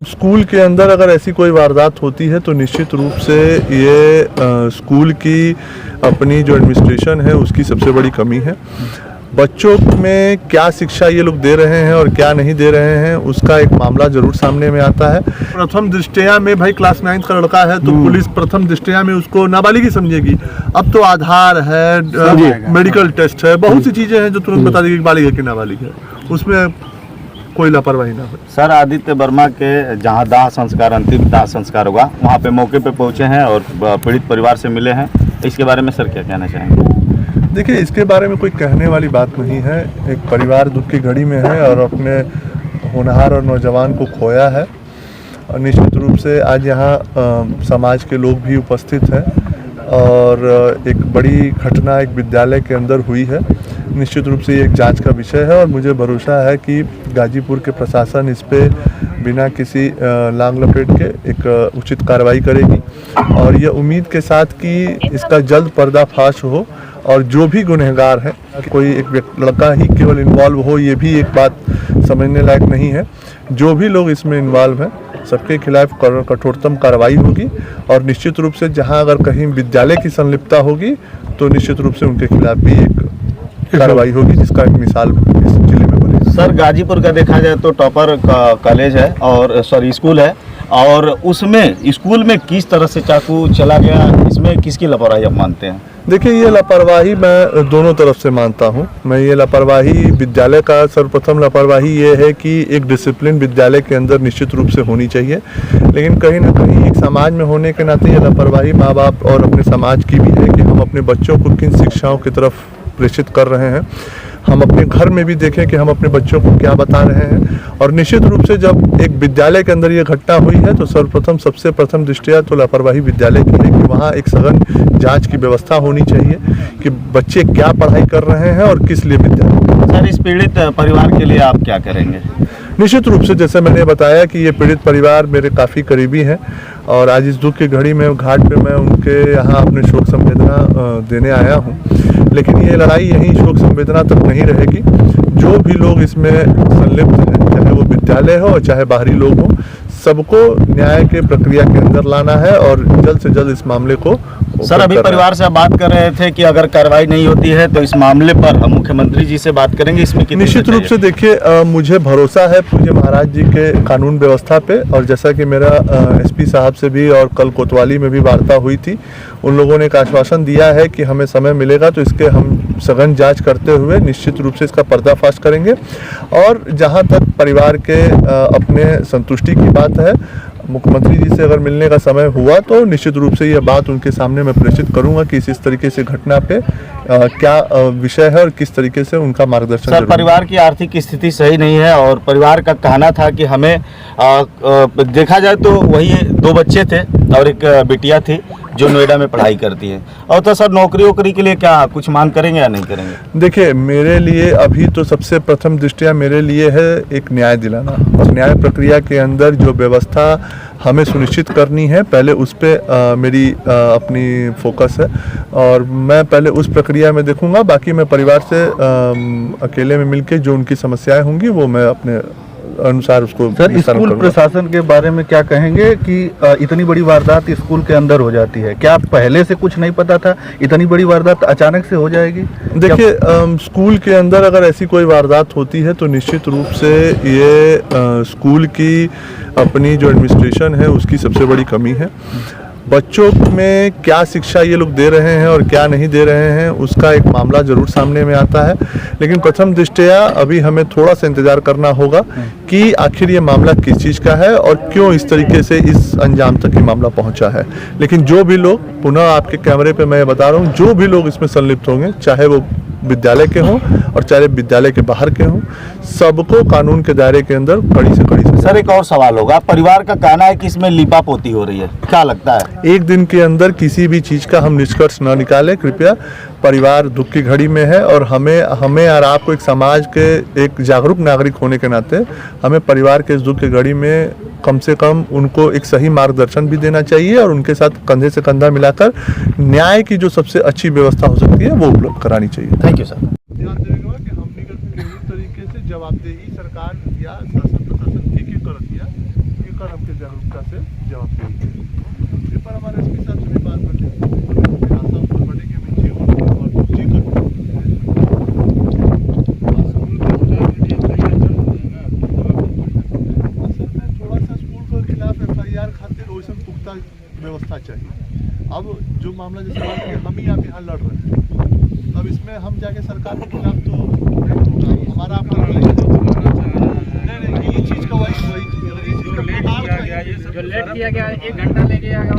School के अंदर अगर ऐसी कोई वारदात होती है तो निश्चित रूप से ये स्कूल की अपनी जो एडमिनिस्ट्रेशन है उसकी सबसे बड़ी कमी है। बच्चों में क्या शिक्षा ये लोग दे रहे हैं और क्या नहीं दे रहे हैं उसका एक मामला जरूर सामने में आता है। प्रथम दृष्टया में भाई क्लास 9 का लड़का है तो पुलिस प्रथम दृष्टया में उसको नाबालिग ही समझेगी। अब तो आधार है, मेडिकल टेस्ट है, बहुत सी चीजें हैं जो तुरंत बता देगी कि बालिग है कि नाबालिग है, उसमें कोई लापरवाही ना हो। सर, आदित्य वर्मा के जहां दाह संस्कार, अंतिम दाह संस्कार होगा, वहां पे मौके पे पहुंचे हैं और पीड़ित परिवार से मिले हैं। इसके बारे में सर क्या कहना चाहेंगे? देखिए, इसके बारे में कोई कहने वाली बात नहीं है। एक परिवार दुख की घड़ी में है और अपने होनहार और नौजवान को खोया है और निश्चित रूप से आज यहाँ समाज के लोग भी उपस्थित हैं और एक बड़ी घटना एक विद्यालय के अंदर हुई है। निश्चित रूप से ये एक जांच का विषय है और मुझे भरोसा है कि गाजीपुर के प्रशासन इस पे बिना किसी लांग लपेट के एक उचित कार्रवाई करेगी और ये उम्मीद के साथ कि इसका जल्द पर्दाफाश हो और जो भी गुनहगार है, कोई एक लड़का ही केवल इन्वॉल्व हो ये भी एक बात समझने लायक नहीं है। जो भी लोग इसमें इन्वॉल्व हैं सबके खिलाफ कठोरतम कार्रवाई होगी और निश्चित रूप से जहां अगर कहीं विद्यालय की संलिप्तता होगी तो निश्चित रूप से उनके खिलाफ भी एक कार्रवाई होगी जिसका एक मिसाल इस जिले में बनेगी। सर, गाजीपुर का देखा जाए तो टॉपर कॉलेज है और स्कूल है और उसमें स्कूल में किस तरह से चाकू चला गया, इसमें किसकी लापरवाही आप मानते हैं? देखिए, ये लापरवाही मैं दोनों तरफ से मानता हूँ। मैं ये लापरवाही विद्यालय का सर्वप्रथम लापरवाही ये है कि एक डिसिप्लिन विद्यालय के अंदर निश्चित रूप से होनी चाहिए, लेकिन कहीं ना कहीं एक समाज में होने के नाते ये लापरवाही माँ बाप और अपने समाज की भी है कि हम अपने बच्चों को किन शिक्षाओं की तरफ प्रेषित कर रहे हैं। हम अपने घर में भी देखें कि हम अपने बच्चों को क्या बता रहे हैं और निश्चित रूप से जब एक विद्यालय के अंदर ये घटना हुई है तो सर्वप्रथम सबसे प्रथम दृष्टया तो लापरवाही विद्यालय की है कि वहाँ एक सघन जांच की व्यवस्था होनी चाहिए कि बच्चे क्या पढ़ाई कर रहे हैं और किस लिए विद्यालय। सर, इस पीड़ित परिवार के लिए आप क्या करेंगे? निश्चित रूप से जैसे मैंने बताया कि ये पीड़ित परिवार मेरे काफ़ी करीबी हैं और आज इस दुख की घड़ी में घाट पे मैं उनके यहाँ अपने शोक संवेदना देने आया हूँ, लेकिन ये लड़ाई यहीं शोक संवेदना तक नहीं रहेगी। जो भी लोग इसमें संलिप्त हैं, चाहे वो विद्यालय हो चाहे बाहरी लोग हो, सबको न्याय के प्रक्रिया के अंदर लाना है और जल्द से जल्द इस मामले को। सर, अभी परिवार से आप बात कर रहे थे कि अगर कार्रवाई नहीं होती है तो इस मामले पर हम मुख्यमंत्री जी से बात करेंगे, इसमें कितनी निश्चित रूप से देखिए, मुझे भरोसा है पूज्य महाराज जी के कानून व्यवस्था पे और जैसा कि मेरा एसपी साहब से भी और कल कोतवाली में भी वार्ता हुई थी, उन लोगों ने एक आश्वासन दिया है कि हमें समय मिलेगा तो इसके हम सघन जांच करते हुए निश्चित रूप से इसका पर्दाफाश करेंगे और जहां तक परिवार के अपने संतुष्टि की बात है, मुख्यमंत्री जी से अगर मिलने का समय हुआ तो निश्चित रूप से यह बात उनके सामने मैं प्रेषित करूंगा कि इस तरीके से घटना पे क्या विषय है और किस तरीके से उनका मार्गदर्शन। सर, परिवार की आर्थिक स्थिति सही नहीं है और परिवार का कहना था कि हमें देखा जाए तो वही 2 बच्चे थे और एक बिटिया थी जो नोएडा में पढ़ाई करती है और तो सर नौकरी के लिए क्या कुछ मांग करेंगे या नहीं करेंगे? देखिए, मेरे लिए अभी तो सबसे प्रथम दृष्टया मेरे लिए है एक न्याय दिलाना और न्याय प्रक्रिया के अंदर जो व्यवस्था हमें सुनिश्चित करनी है पहले उस पर मेरी अपनी फोकस है और मैं पहले उस प्रक्रिया में देखूंगा। बाकी मैं परिवार से अकेले में मिलके जो उनकी समस्याएं होंगी वो मैं अपने अनुसार उसको। सर, स्कूल प्रशासन के बारे में क्या कहेंगे कि इतनी बड़ी वारदात स्कूल के अंदर हो जाती है? क्या पहले से कुछ नहीं पता था, इतनी बड़ी वारदात अचानक से हो जाएगी? देखिए, स्कूल के अंदर अगर ऐसी कोई वारदात होती है तो निश्चित रूप से ये स्कूल की अपनी जो एडमिनिस्ट्रेशन है उसकी सबसे बड़ी कमी है। बच्चों में क्या शिक्षा ये लोग दे रहे हैं और क्या नहीं दे रहे हैं उसका एक मामला जरूर सामने में आता है, लेकिन प्रथम दृष्टया अभी हमें थोड़ा सा इंतजार करना होगा कि आखिर ये मामला किस चीज़ का है और क्यों इस तरीके से इस अंजाम तक ये मामला पहुंचा है। लेकिन जो भी लोग, पुनः आपके कैमरे पे मैं बता रहा हूँ, जो भी लोग इसमें संलिप्त होंगे, चाहे वो विद्यालय के हों और चाहे विद्यालय के बाहर के हों, सबको कानून के दायरे के अंदर कड़ी से कड़ी। सर, एक और सवाल होगा, परिवार का कहना है कि इसमें लीपापोती हो रही है, क्या लगता है? एक दिन के अंदर किसी भी चीज़ का हम निष्कर्ष न निकालें कृपया। परिवार दुख की घड़ी में है और हमें और आपको एक समाज के एक जागरूक नागरिक होने के नाते हमें परिवार के इस दुख की घड़ी में कम से कम उनको एक सही मार्गदर्शन भी देना चाहिए और उनके साथ कंधे से कंधा मिलाकर न्याय की जो सबसे अच्छी व्यवस्था हो सकती है वो उपलब्ध करानी चाहिए। Thank you sir. ध्यान देगा कि हमने तरीके से जवाबदेही सरकार या शासन प्रशासन एक-एक करत दिया धर्म की जागरूकता से जवाब देंगे। इस पर हमारे एसपी साहब से भी बात करते हैं, आशा ऊपर बढ़ेंगे, मैं जीवन और जी करूँ। असल में थोड़ा सा स्कूल के खिलाफ FIR खातिर वैसे पुख्ता व्यवस्था चाहिए। अब जो मामला जैसे बात है, हम ही आप यहाँ लड़ रहे हैं, अब इसमें हम जाके सरकार के खिलाफ तो नहीं होगा, हमारा आपका नहीं, ये चीज़ का वही चीज़ का जो लेट किया गया 1 घंटा लेके आ गया